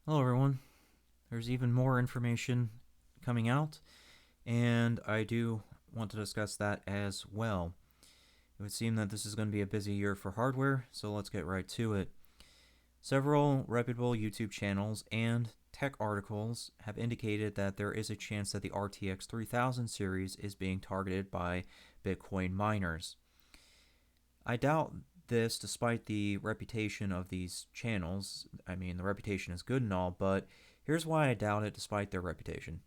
Hello, everyone. There's even more information coming out, and I do want to discuss that as well. It would seem that this is going to be a busy year for hardware, so let's get right to it. Several reputable YouTube channels and tech articles have indicated that there is a chance that the RTX 3000 series is being targeted by Bitcoin miners. I doubt this despite the reputation of these channels. I mean, the reputation is good and all, but here's why I doubt it despite their reputation.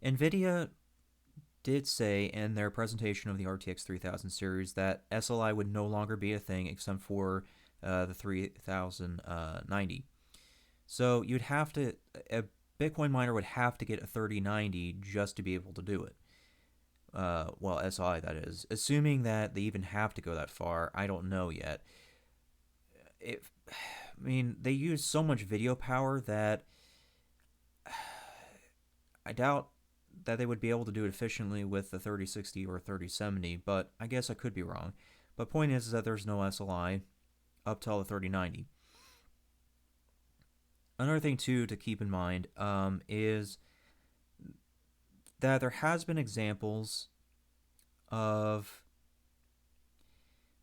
NVIDIA did say in their presentation of the RTX 3000 series that SLI would no longer be a thing except for the 3090. So you'd have to, a Bitcoin miner would have to get a 3090 just to be able to do it. Well, SI that is. Assuming that they even have to go that far, I don't know yet. I mean, they use so much video power that I doubt that they would be able to do it efficiently with the 3060 or 3070, but I guess I could be wrong. But point is that there's no SLI up till the 3090. Another thing too to keep in mind is that there has been examples of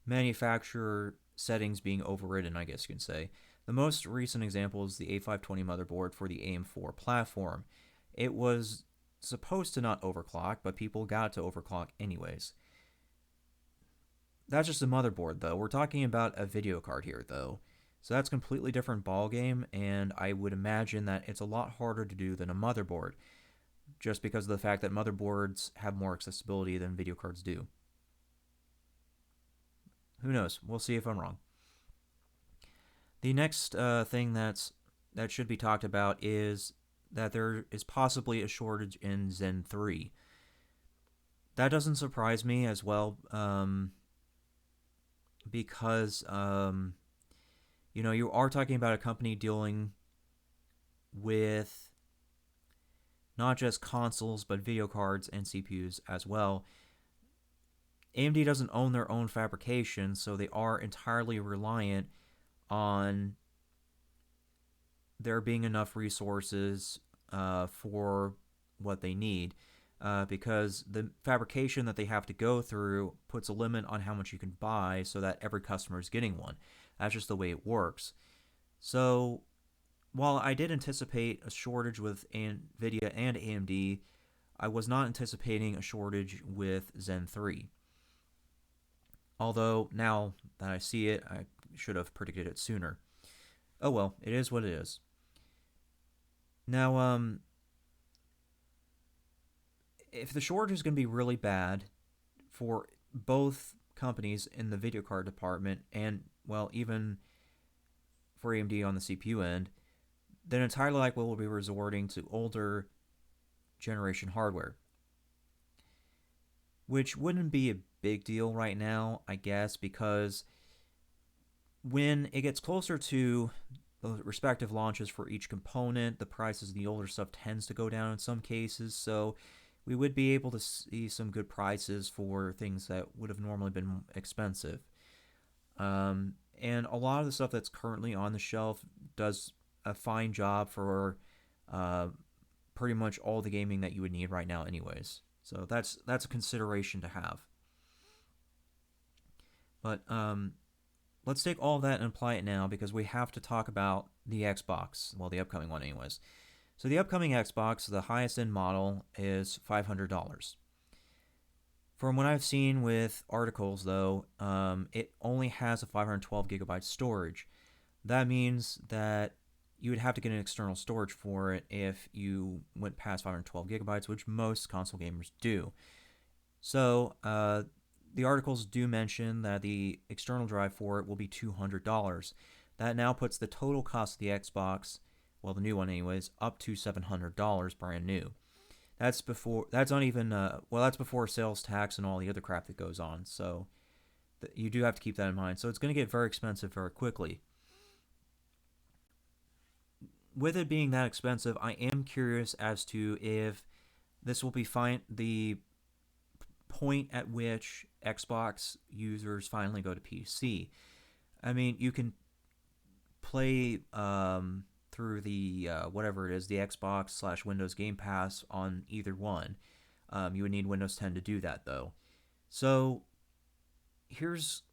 manufacturer settings being overridden, I guess you can say. The most recent example is the A520 motherboard for the AM4 platform. It was supposed to not overclock, but people got to overclock anyways. That's just a motherboard, though. We're talking about a video card here, though. So that's a completely different ballgame, and I would imagine that it's a lot harder to do than a motherboard, just because of the fact that motherboards have more accessibility than video cards do. Who knows? We'll see if I'm wrong. The next thing that should be talked about is that there is possibly a shortage in Zen 3. That doesn't surprise me as well, because you are talking about a company dealing with not just consoles but video cards and CPUs as well. AMD doesn't own their own fabrication, so they are entirely reliant on there being enough resources for what they need. Because the fabrication that they have to go through puts a limit on how much you can buy so that every customer is getting one. That's just the way it works. So, while I did anticipate a shortage with NVIDIA and AMD, I was not anticipating a shortage with Zen 3. Although, now that I see it, I should have predicted it sooner. Oh well, it is what it is. Now, if the shortage is going to be really bad for both companies in the video card department and, well, even for AMD on the CPU end, then entirely likely we'll be resorting to older generation hardware, which wouldn't be a big deal right now, I guess, because when it gets closer to the respective launches for each component, the prices of the older stuff tends to go down in some cases, so we would be able to see some good prices for things that would have normally been expensive. And a lot of the stuff that's currently on the shelf does a fine job for uh, pretty much all the gaming that you would need right now, anyways. So that's a consideration to have. But let's take all that and apply it now because we have to talk about the Xbox. Well, the upcoming one, anyways. So the upcoming Xbox, the highest end model, is $500. From what I've seen with articles, though, it only has a 512 gigabyte storage. That means that you would have to get an external storage for it if you went past 512 gigabytes, which most console gamers do. So, the articles do mention that the external drive for it will be $200. That now puts the total cost of the Xbox, well, the new one anyways, up to $700 brand new. That's before. That's not even. That's before sales tax and all the other crap that goes on. So you do have to keep that in mind. So it's going to get very expensive very quickly. With it being that expensive, I am curious as to if this will be fine. The point at which Xbox users finally go to PC. I mean, you can play through the whatever it is, the Xbox / Windows Game Pass on either one. You would need Windows 10 to do that though. So here's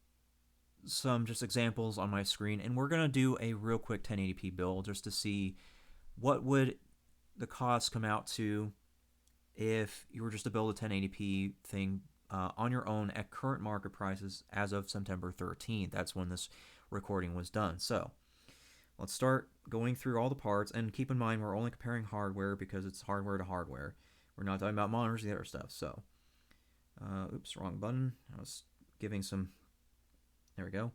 some just examples on my screen, and we're going to do a real quick 1080p build just to see what would the cost come out to if you were just to build a 1080p thing on your own at current market prices as of September 13th. That's when this recording was done. So let's start going through all the parts, and keep in mind we're only comparing hardware because it's hardware to hardware. We're not talking about monitors, the other stuff. So, oops, wrong button. I was giving some, there we go.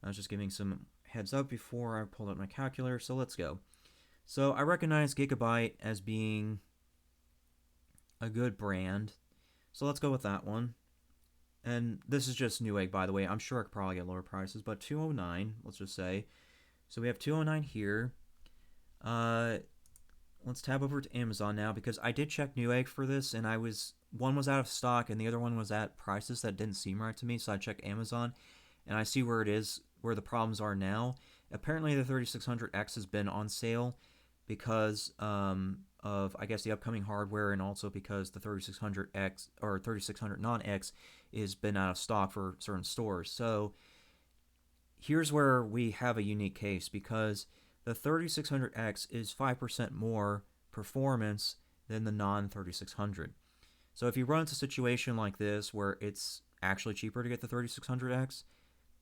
I was just giving some heads up before I pulled up my calculator, so let's go. So I recognize Gigabyte as being a good brand, so let's go with that one. And this is just Newegg, by the way. I'm sure I could probably get lower prices, but $209, let's just say. So we have $209 here. Let's tab over to Amazon now, because I did check Newegg for this, and one was out of stock, and the other one was at prices that didn't seem right to me, so I checked Amazon, and I see where it is, where the problems are now. Apparently the 3600X has been on sale because of, I guess, the upcoming hardware, and also because the 3600X or 3600 non-X has been out of stock for certain stores. So here's where we have a unique case, because the 3600X is 5% more performance than the non-3600. So if you run into a situation like this where it's actually cheaper to get the 3600X,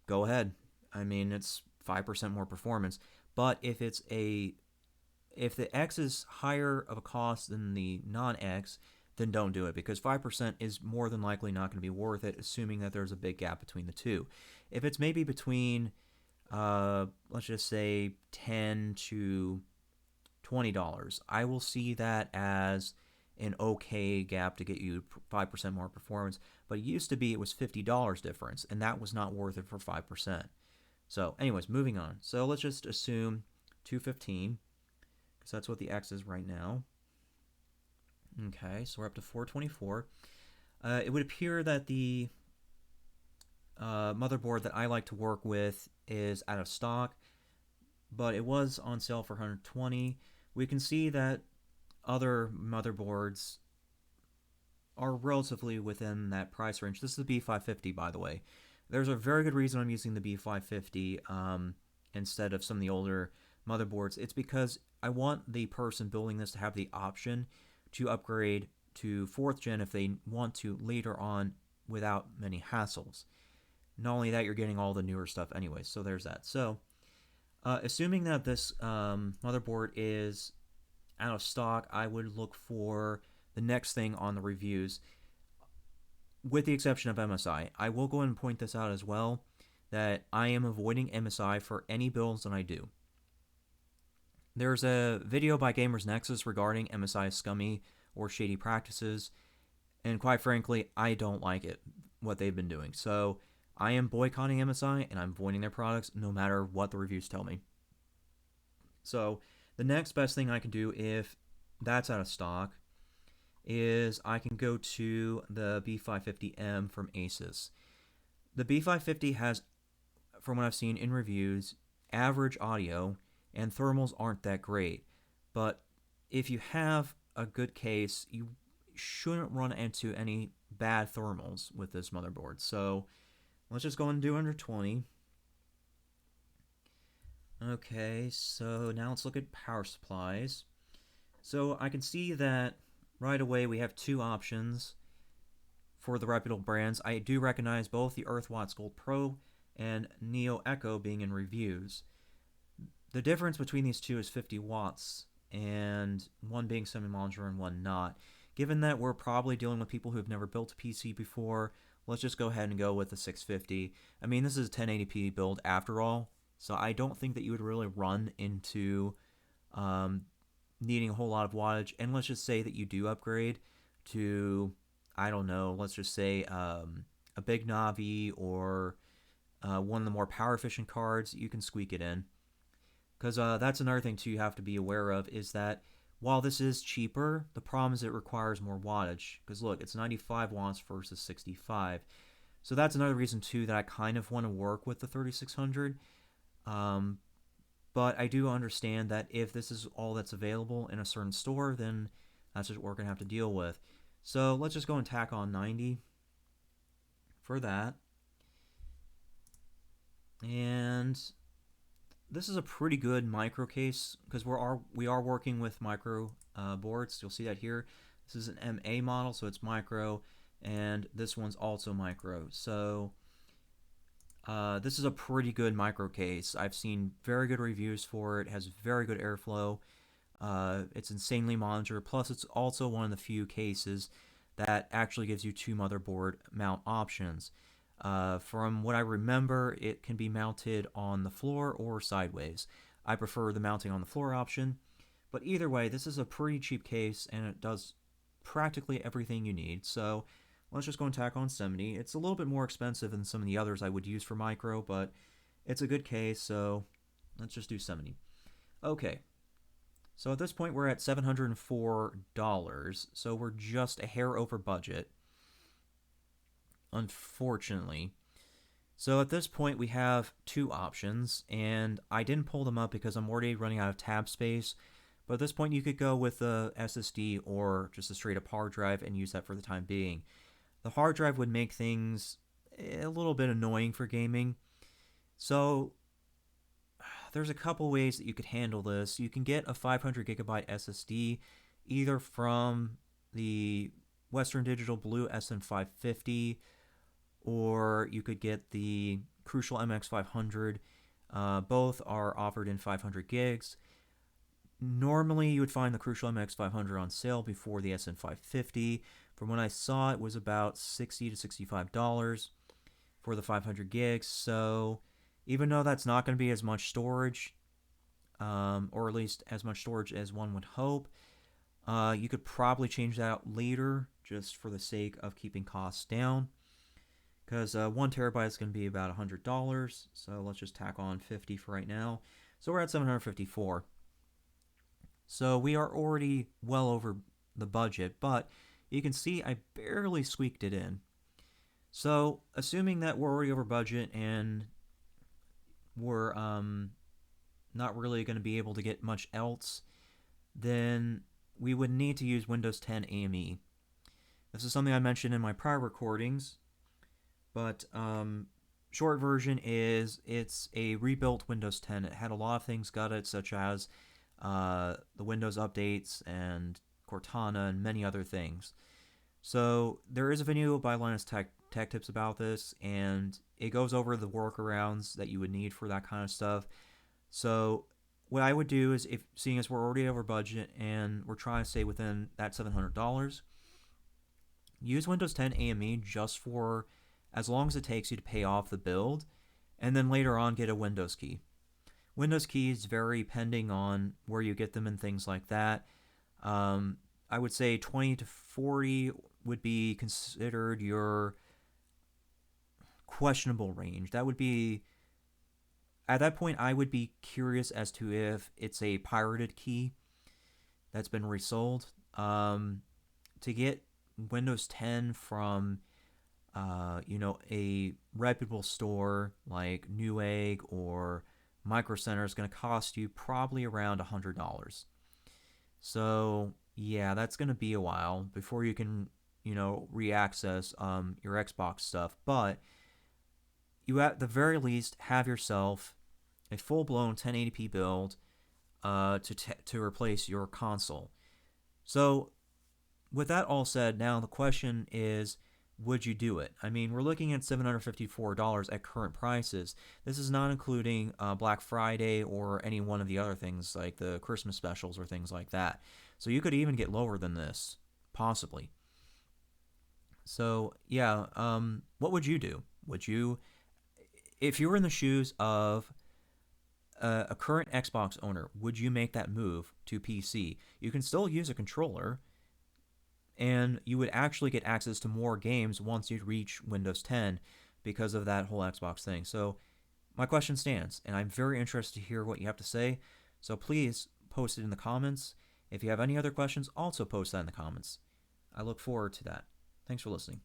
go ahead. I mean, it's 5% more performance. But if the X is higher of a cost than the non-X, then don't do it, because 5% is more than likely not going to be worth it, assuming that there's a big gap between the two. If it's maybe between, let's just say $10 to $20, I will see that as an okay gap to get you 5% more performance. But it used to be it was $50 difference, and that was not worth it for 5%. So anyways, moving on. So let's just assume 215, because that's what the X is right now. Okay, so we're up to 424. It would appear that the motherboard that I like to work with is out of stock, but it was on sale for $120. We can see that other motherboards are relatively within that price range. This is the B550, by the way. There's a very good reason I'm using the B550 instead of some of the older motherboards. It's because I want the person building this to have the option to upgrade to 4th gen if they want to later on without many hassles. Not only that, you're getting all the newer stuff anyway, so there's that. So, assuming that this motherboard is out of stock, I would look for the next thing on the reviews, with the exception of MSI. I will go ahead and point this out as well, that I am avoiding MSI for any builds that I do. There's a video by Gamers Nexus regarding MSI's scummy or shady practices, and quite frankly, I don't like it, what they've been doing. So I am boycotting MSI, and I'm avoiding their products no matter what the reviews tell me. So the next best thing I can do if that's out of stock is I can go to the B550M from Asus. The B550 has, from what I've seen in reviews, average audio, and thermals aren't that great. But if you have a good case, you shouldn't run into any bad thermals with this motherboard. So let's just go and do under 20. Okay, so now let's look at power supplies. So I can see that right away we have two options for the reputable brands. I do recognize both the Earthwatts Gold Pro and Neo Echo being in reviews. The difference between these two is 50 watts, and one being semi-modular and one not. Given that we're probably dealing with people who have never built a PC before, let's just go ahead and go with the 650. I mean, this is a 1080p build after all, so I don't think that you would really run into needing a whole lot of wattage. And let's just say that you do upgrade to, I don't know, let's just say a big Navi or one of the more power efficient cards, you can squeak it in. Because that's another thing too you have to be aware of, is that while this is cheaper, the problem is it requires more wattage. Because look, it's 95 watts versus 65. So that's another reason too that I kind of want to work with the 3600. But I do understand that if this is all that's available in a certain store, then that's just what we're going to have to deal with. So let's just go and tack on 90 for that. And this is a pretty good micro case because we are working with micro boards. You'll see that here. This is an MA model, so it's micro, and this one's also micro. So this is a pretty good micro case. I've seen very good reviews for it. It has very good airflow. It's insanely modular. Plus, it's also one of the few cases that actually gives you 2 motherboard mount options. From what I remember, it can be mounted on the floor or sideways. I prefer the mounting on the floor option, but either way, this is a pretty cheap case and it does practically everything you need. So let's just go and tack on 70. It's a little bit more expensive than some of the others I would use for micro, but it's a good case, so let's just do 70. Okay, so at this point we're at $704, so we're just a hair over budget, unfortunately. So at this point we have 2 options, and I didn't pull them up because I'm already running out of tab space. But at this point you could go with a SSD or just a straight up hard drive and use that for the time being. The hard drive would make things a little bit annoying for gaming. So there's a couple ways that you could handle this. You can get a 500 gigabyte SSD either from the Western Digital Blue SN550, or you could get the Crucial MX500. Both are offered in 500 gigs. Normally, you would find the Crucial MX500 on sale before the SN550. From when I saw, it was about $60 to $65 for the 500 gigs. So even though that's not going to be as much storage, or at least as much storage as one would hope, you could probably change that out later just for the sake of keeping costs down. Because 1 terabyte is going to be about $100. So let's just tack on 50 for right now. So we're at 754. So we are already well over the budget, but you can see I barely squeaked it in. So assuming that we're already over budget and we're not really going to be able to get much else, then we would need to use Windows 10 AME. This is something I mentioned in my prior recordings, but short version is it's a rebuilt Windows 10. It had a lot of things gutted, such as the Windows updates and Cortana and many other things. So there is a video by Linus Tech Tips about this, and it goes over the workarounds that you would need for that kind of stuff. So what I would do is, if seeing as we're already over budget and we're trying to stay within that $700, use Windows 10 AME just for as long as it takes you to pay off the build, and then later on get a Windows key. Windows keys vary depending on where you get them and things like that. I would say 20 to 40 would be considered your questionable range. That would be, at that point, I would be curious as to if it's a pirated key that's been resold. To get Windows 10 from, a reputable store like Newegg or Micro Center is going to cost you probably around $100. So yeah, that's going to be a while before you can, re-access your Xbox stuff. But you at the very least have yourself a full-blown 1080p build to replace your console. So with that all said, now the question is, would you do it? I mean, we're looking at $754 at current prices. This is not including Black Friday or any one of the other things like the Christmas specials or things like that. So you could even get lower than this, possibly. So yeah, what would you do? Would you, if you were in the shoes of a current Xbox owner, would you make that move to PC? You can still use a controller, and you would actually get access to more games once you reach Windows 10 because of that whole Xbox thing. So my question stands, and I'm very interested to hear what you have to say. So please post it in the comments. If you have any other questions, also post that in the comments. I look forward to that. Thanks for listening.